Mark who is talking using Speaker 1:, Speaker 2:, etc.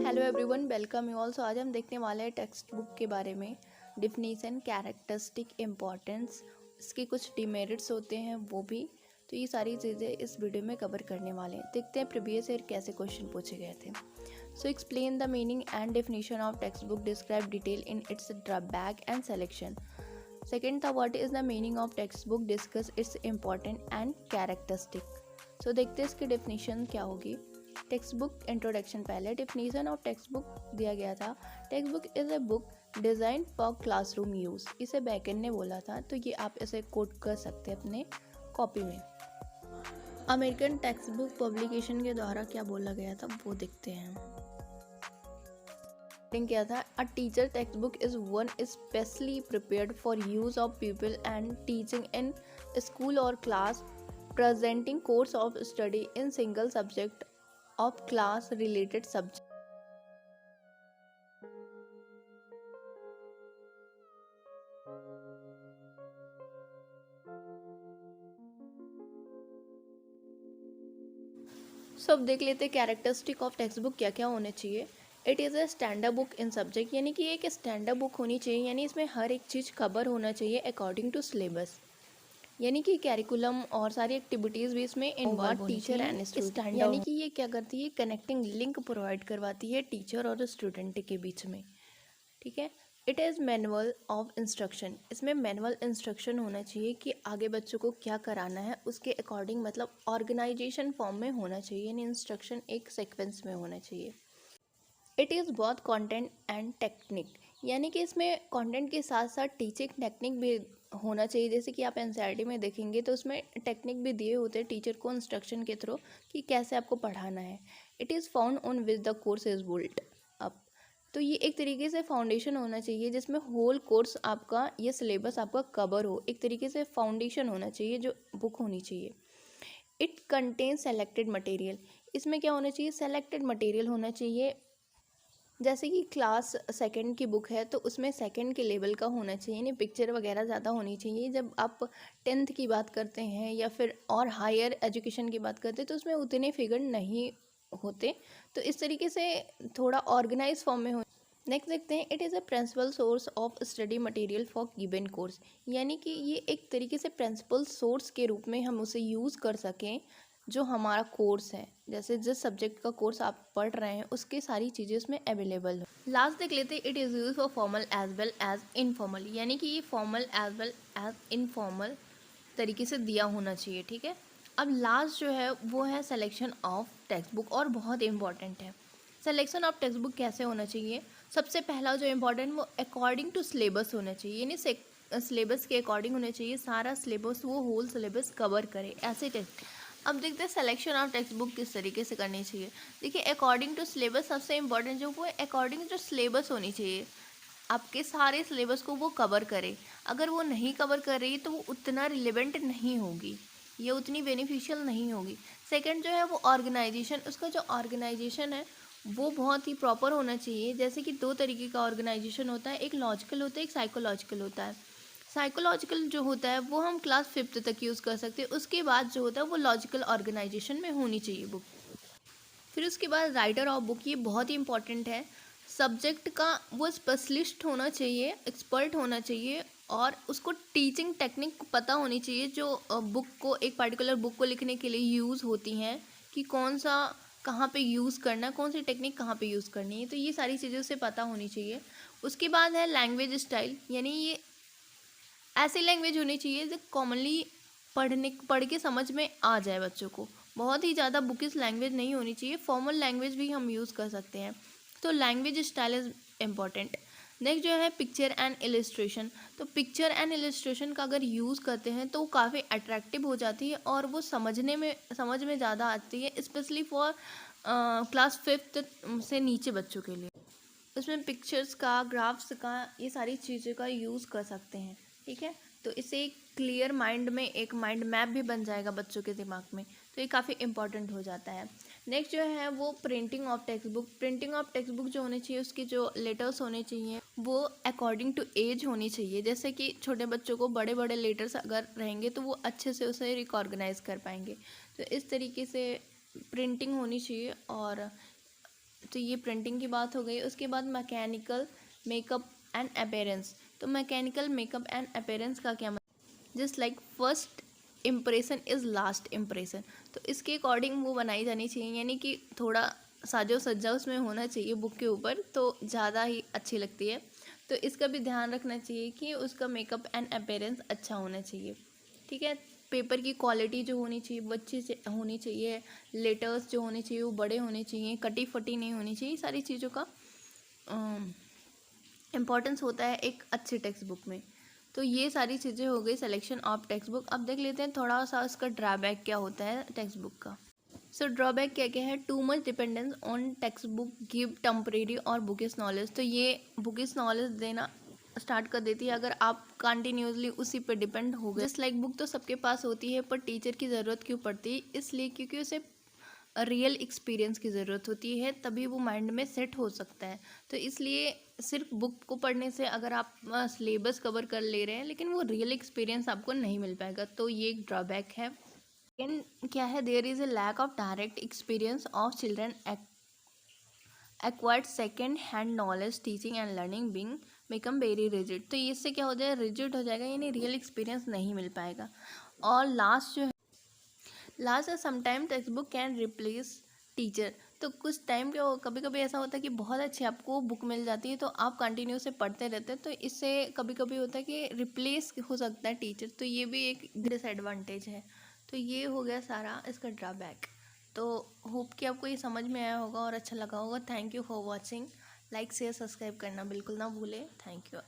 Speaker 1: Hello everyone, welcome you all. So आज हम देखने वाले हैं टेक्स्ट बुक के बारे में। डिफिनीसन, कैरेक्टरिस्टिक, इम्पॉर्टेंस, इसके कुछ डिमेरिट्स होते हैं वो भी। तो ये सारी चीज़ें इस वीडियो में कवर करने वाले हैं। देखते हैं प्रीवियस ईयर कैसे क्वेश्चन पूछे गए थे। So explain the meaning and definition of text book, describe detail in its drawback and selection. Second था what is the meaning of text book, discuss its important and characteristic. So देखते हैं इसकी definition क्या होगी। Text book introduction. पहले definition of text book दिया गया था। Text book is a book design for classroom use. इसे बैकेंड ने बोला था, तो ये आप इसे कोट कर सकते हैं अपने कॉपी में। अमेरिकन टेक्स्ट बुक पब्लिकेशन के द्वारा क्या बोला गया था वो देखते हैं। क्या था? A teacher text book is one specially prepared for use of people and teaching in school और class, presenting course of study in single subject of class related subject. सो अब देख लेते हैं कैरेक्टरिस्टिक ऑफ टेक्स्ट बुक क्या क्या होने चाहिए। It is a standard book in subject, यानी कि एक स्टैंडर्ड बुक होनी चाहिए, यानी इसमें हर एक चीज़ कवर होना चाहिए अकॉर्डिंग टू सिलेबस, यानी कि कैरिकुलम और सारी एक्टिविटीज़ भी इसमें इन्वॉल्व टीचर एंड स्टूडेंट, यानी कि ये क्या करती है, कनेक्टिंग लिंक प्रोवाइड करवाती है टीचर और स्टूडेंट के बीच में। ठीक है। It is manual of instruction, इसमें मैनुअल इंस्ट्रक्शन होना चाहिए कि आगे बच्चों को क्या कराना है उसके अकॉर्डिंग, मतलब ऑर्गेनाइजेशन फॉर्म में होना चाहिए, यानी इंस्ट्रक्शन एक सीक्वेंस में होना चाहिए। It is both content and technique, यानी कि इसमें कंटेंट के साथ साथ टीचिंग टेक्निक भी होना चाहिए। जैसे कि आप एनसीईआरटी में देखेंगे तो उसमें टेक्निक भी दिए होते हैं टीचर को इंस्ट्रक्शन के थ्रू कि कैसे आपको पढ़ाना है। It is found on which the course is built up, तो ये एक तरीके से फाउंडेशन होना चाहिए जिसमें होल कोर्स आपका, ये सिलेबस आपका कवर हो। एक तरीके से फाउंडेशन होना चाहिए जो बुक होनी चाहिए। इट कंटेन सेलेक्टेड मटेरियल, इसमें क्या होना चाहिए, सेलेक्टेड मटेरियल होना चाहिए। जैसे कि क्लास सेकंड की बुक है तो उसमें सेकंड के लेवल का होना चाहिए, नहीं पिक्चर वगैरह ज़्यादा होनी चाहिए। जब आप 10th की बात करते हैं या फिर और हायर एजुकेशन की बात करते हैं तो उसमें उतने फिगर नहीं होते, तो इस तरीके से थोड़ा ऑर्गेनाइज फॉर्म में हो। नेक्स्ट देखते हैं, it is a principal source of study material for given course, यानी कि ये एक तरीके से प्रिंसिपल सोर्स के रूप में हम उसे यूज़ कर सकें जो हमारा कोर्स है। जैसे जिस सब्जेक्ट का कोर्स आप पढ़ रहे हैं उसकी सारी चीज़ें उसमें अवेलेबल हो। लास्ट देख लेते हैं, it is use for formal as well as informal, यानी कि ये formal as well as informal तरीके से दिया होना चाहिए। ठीक है। अब लास्ट जो है वो है सिलेक्शन ऑफ टेक्स्ट बुक, और बहुत इंपॉर्टेंट है। सिलेक्शन ऑफ टेक्स्ट बुक कैसे होना चाहिए, सबसे पहला जो इम्पोर्टेंट वो अकॉर्डिंग टू सिलेबस होना चाहिए, यानी सिलेबस के अकॉर्डिंग होना चाहिए। सारा सिलेबस वो होल सिलेबस कवर करे ऐसे टेक्स्ट। अब देखते हैं सिलेक्शन ऑफ टेक्स्ट बुक किस तरीके से करनी चाहिए। देखिए, अकॉर्डिंग टू सिलेबस सबसे इम्पोर्टेंट जो वो अकॉर्डिंग टू सिलेबस होनी चाहिए, आपके सारे सिलेबस को वो कवर करे। अगर वो नहीं कवर कर रही तो वो उतना रिलेवेंट नहीं होगी, ये उतनी बेनिफिशियल नहीं होगी। सेकंड जो है वो ऑर्गेनाइजेशन, उसका जो ऑर्गेनाइजेशन है वो बहुत ही प्रॉपर होना चाहिए। जैसे कि दो तरीके का ऑर्गेनाइजेशन होता है, एक लॉजिकल होता है, एक साइकोलॉजिकल होता है। साइकोलॉजिकल जो होता है वो हम क्लास 5th तक यूज़ कर सकते हैं, उसके बाद जो होता है वो लॉजिकल ऑर्गेनाइजेशन में होनी चाहिए बुक। फिर उसके बाद राइटर ऑफ बुक, ये बहुत ही इंपॉर्टेंट है। सब्जेक्ट का वो स्पेशलिस्ट होना चाहिए, एक्सपर्ट होना चाहिए, और उसको टीचिंग टेक्निक पता होनी चाहिए जो बुक को, एक पर्टिकुलर बुक को लिखने के लिए यूज़ होती हैं, कि कौन सा कहाँ पे यूज़ करना है, कौन सी टेक्निक कहाँ पे यूज़ करनी है, तो ये सारी चीज़ें उसे पता होनी चाहिए। उसके बाद है लैंग्वेज स्टाइल, यानी ये ऐसी लैंग्वेज होनी चाहिए जो कॉमनली पढ़ के समझ में आ जाए बच्चों को। बहुत ही ज़्यादा बुकिश लैंग्वेज नहीं होनी चाहिए, फॉर्मल लैंग्वेज भी हम यूज़ कर सकते हैं। तो language style is important. Next जो है पिक्चर एंड इलस्ट्रेशन, तो पिक्चर एंड इलस्ट्रेशन का अगर यूज़ करते हैं तो वो काफ़ी अट्रैक्टिव हो जाती है और वो समझ में ज़्यादा आती है, स्पेशली फॉर क्लास 5th से नीचे बच्चों के लिए। उसमें पिक्चर्स का, ग्राफ्स का, ये सारी चीज़ों का यूज़ कर सकते हैं। ठीक है। तो इससे एक क्लियर माइंड में एक माइंड मैप भी बन जाएगा बच्चों के दिमाग में, तो ये काफ़ी इंपॉर्टेंट हो जाता है। नेक्स्ट जो है वो printing of text book. Printing of text book जो होनी चाहिए, उसकी जो लेटर्स होने चाहिए वो अकॉर्डिंग टू एज होनी चाहिए। जैसे कि छोटे बच्चों को बड़े बड़े लेटर्स अगर रहेंगे तो वो अच्छे से उसे रिकॉर्गनाइज कर पाएंगे, तो इस तरीके से प्रिंटिंग होनी चाहिए। और तो ये प्रिंटिंग की बात हो गई। उसके बाद मैकेनिकल मेकअप एंड अपीयरेंस। तो मैकेनिकल मेकअप एंड अपीयरेंस का क्या मतलब, just like first impression is last impression. तो इसके अकॉर्डिंग वो बनाई जानी चाहिए, यानी कि थोड़ा साजो सज्जा उसमें होना चाहिए बुक के ऊपर, तो ज़्यादा ही अच्छी लगती है। तो इसका भी ध्यान रखना चाहिए कि उसका मेकअप एंड अपीयरेंस अच्छा होना चाहिए। ठीक है। पेपर की क्वालिटी जो होनी चाहिए वो अच्छी से होनी चाहिए। लेटर्स जो होने चाहिए वो बड़े होने चाहिए, कटी फटी नहीं होनी चाहिए। सारी चीज़ों का इम्पॉर्टेंस होता है एक अच्छी टेक्स्ट बुक में। तो ये सारी चीज़ें हो गई सिलेक्शन ऑफ टेक्स्ट बुक। अब देख लेते हैं थोड़ा सा इसका ड्रॉबैक क्या होता है टेक्स्ट बुक का। सो ड्रॉबैक क्या क्या है, too much dependence on text book give temporary और बुकिश नॉलेज। तो ये बुकिश नॉलेज देना स्टार्ट कर देती है अगर आप कंटिन्यूसली उसी पे डिपेंड हो गए। जस्ट लाइक बुक तो सबके पास होती है, पर टीचर की ज़रूरत क्यों पड़ती है, इसलिए क्योंकि उसे रियल एक्सपीरियंस की ज़रूरत होती है, तभी वो माइंड में सेट हो सकता है। तो इसलिए सिर्फ बुक को पढ़ने से अगर आप सिलेबस कवर कर ले रहे हैं लेकिन वो रियल एक्सपीरियंस आपको नहीं मिल पाएगा, तो ये एक ड्रॉबैक है। सेकेंड क्या है, there is a lack of direct experience of children acquired second hand knowledge teaching and learning being become very rigid. तो इससे क्या हो जाएगा, रिजिड हो जाएगा, यानी रियल एक्सपीरियंस नहीं मिल पाएगा। और लास्ट जो है, last sometime text book can replace teacher. तो कुछ टाइम के कभी कभी ऐसा होता है कि बहुत अच्छी आपको बुक मिल जाती है तो आप कंटिन्यू से पढ़ते रहते हैं, तो इससे कभी कभी होता है कि रिप्लेस हो सकता है टीचर, तो ये भी एक डिसएडवांटेज है। तो ये हो गया सारा इसका ड्रॉबैक। तो होप कि आपको ये समझ में आया होगा और अच्छा लगा होगा। Thank you for watching. Like share subscribe करना बिल्कुल ना भूलें। Thank you.